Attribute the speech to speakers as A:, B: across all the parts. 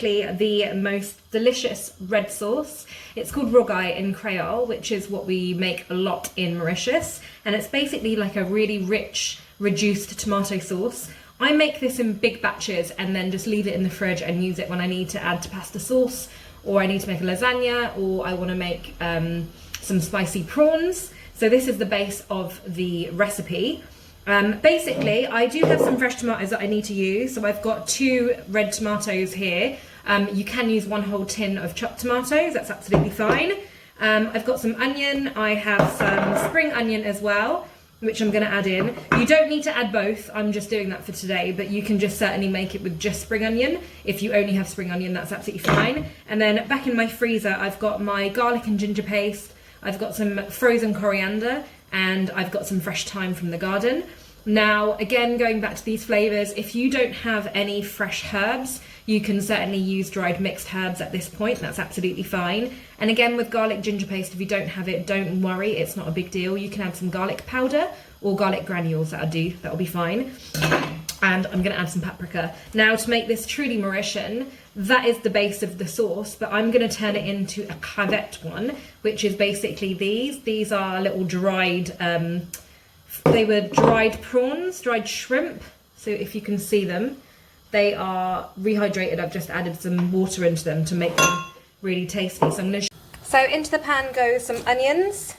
A: the most delicious red sauce. It's called Rougaille in Creole, which is what we make a lot in Mauritius, and it's basically like a really rich reduced tomato sauce. I make this in big batches and then just leave it in the fridge and use it when I need to add to pasta sauce, or I need to make a lasagna, or I want to make some spicy prawns. So this is the base of the recipe. Basically, I do have some fresh tomatoes that I need to use. So I've got 2 red tomatoes here. You can use 1 whole tin of chopped tomatoes, that's absolutely fine. I've got some onion, I have some spring onion as well, which I'm going to add in. You don't need to add both, I'm just doing that for today, but you can just certainly make it with just spring onion. If you only have spring onion, that's absolutely fine. And then back in my freezer, I've got my garlic and ginger paste, I've got some frozen coriander, and I've got some fresh thyme from the garden. Now, again, going back to these flavours, if you don't have any fresh herbs, you can certainly use dried mixed herbs at this point, that's absolutely fine. And again, with garlic ginger paste, if you don't have it, don't worry, it's not a big deal. You can add some garlic powder or garlic granules, that'll be fine. And I'm going to add some paprika. Now, to make this truly Mauritian, that is the base of the sauce, but I'm going to turn it into a crevette one, which is basically these. These are little dried... they were dried prawns, dried shrimp. So if you can see them, they are rehydrated. I've just added some water into them to make them really tasty. So into the pan go some onions,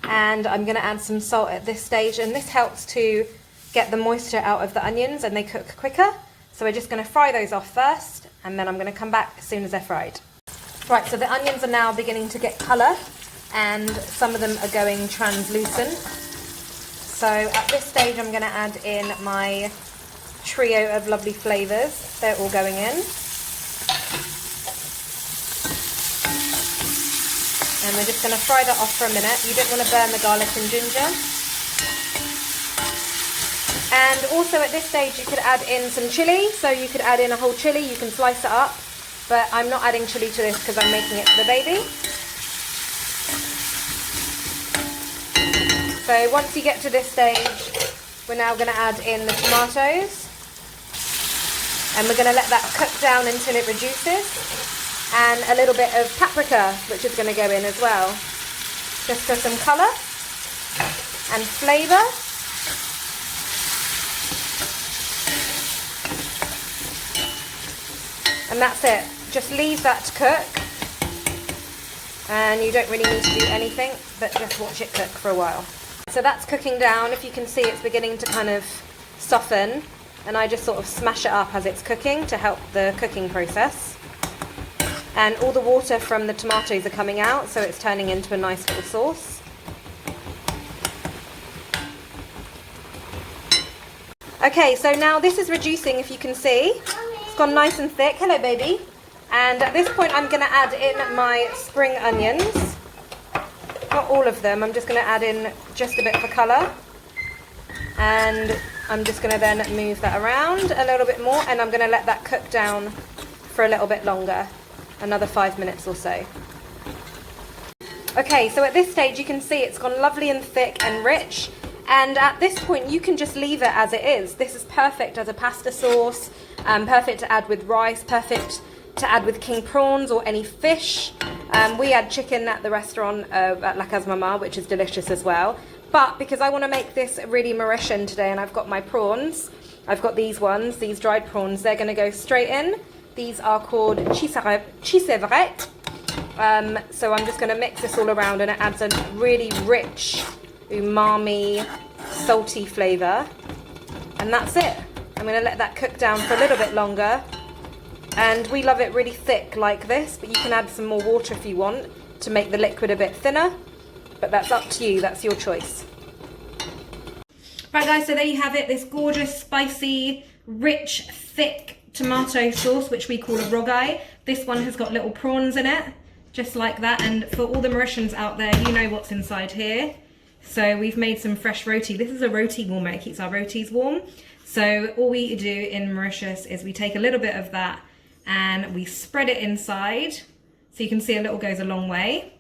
A: and I'm going to add some salt at this stage, and this helps to get the moisture out of the onions and they cook quicker. So we're just going to fry those off first, and then I'm going to come back as soon as they're fried. Right, so the onions are now beginning to get colour, and some of them are going translucent. So at this stage I'm going to add in my trio of lovely flavours. They're all going in. And we're just going to fry that off for a minute. You don't want to burn the garlic and ginger. And also at this stage you could add in some chilli. So you could add in a whole chilli, you can slice it up. But I'm not adding chilli to this because I'm making it for the baby. So once you get to this stage, we're now going to add in the tomatoes, and we're going to let that cook down until it reduces, and a little bit of paprika, which is going to go in as well, just for some colour and flavour. And that's it, just leave that to cook, and you don't really need to do anything, but just watch it cook for a while. So that's cooking down. If you can see, it's beginning to kind of soften, and I just sort of smash it up as it's cooking to help the cooking process. And all the water from the tomatoes are coming out, so it's turning into a nice little sauce. Okay, so now this is reducing, if you can see. It's gone nice and thick. Hello, baby. And at this point I'm going to add in my spring onions. Not all of them, I'm just going to add in just a bit for colour, and I'm just going to then move that around a little bit more, and I'm going to let that cook down for a little bit longer, another 5 minutes or so. Okay, so at this stage you can see it's gone lovely and thick and rich, and at this point you can just leave it as it is. This is perfect as a pasta sauce, perfect to add with rice, perfect to add with king prawns or any fish. We had chicken at the restaurant at La Casa Mama, which is delicious as well. But because I want to make this really Mauritian today, and I've got my prawns, I've got these ones, these dried prawns, they're going to go straight in. These are called chisevret. So I'm just going to mix this all around, and it adds a really rich, umami, salty flavour. And that's it. I'm going to let that cook down for a little bit longer. And we love it really thick like this, but you can add some more water if you want to make the liquid a bit thinner, but that's up to you, that's your choice. Right guys, so there you have it, this gorgeous, spicy, rich, thick tomato sauce, which we call a rougaille. This one has got little prawns in it, just like that, and for all the Mauritians out there, you know what's inside here. So we've made some fresh roti. This is a roti warmer, it keeps our rotis warm. So all we do in Mauritius is we take a little bit of that and we spread it inside, so you can see a little goes a long way,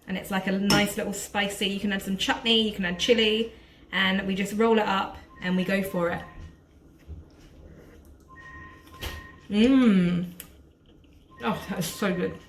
A: and it's like a nice little spicy. You can add some chutney, you can add chili, and we just roll it up and we go for it. Oh, that is so good.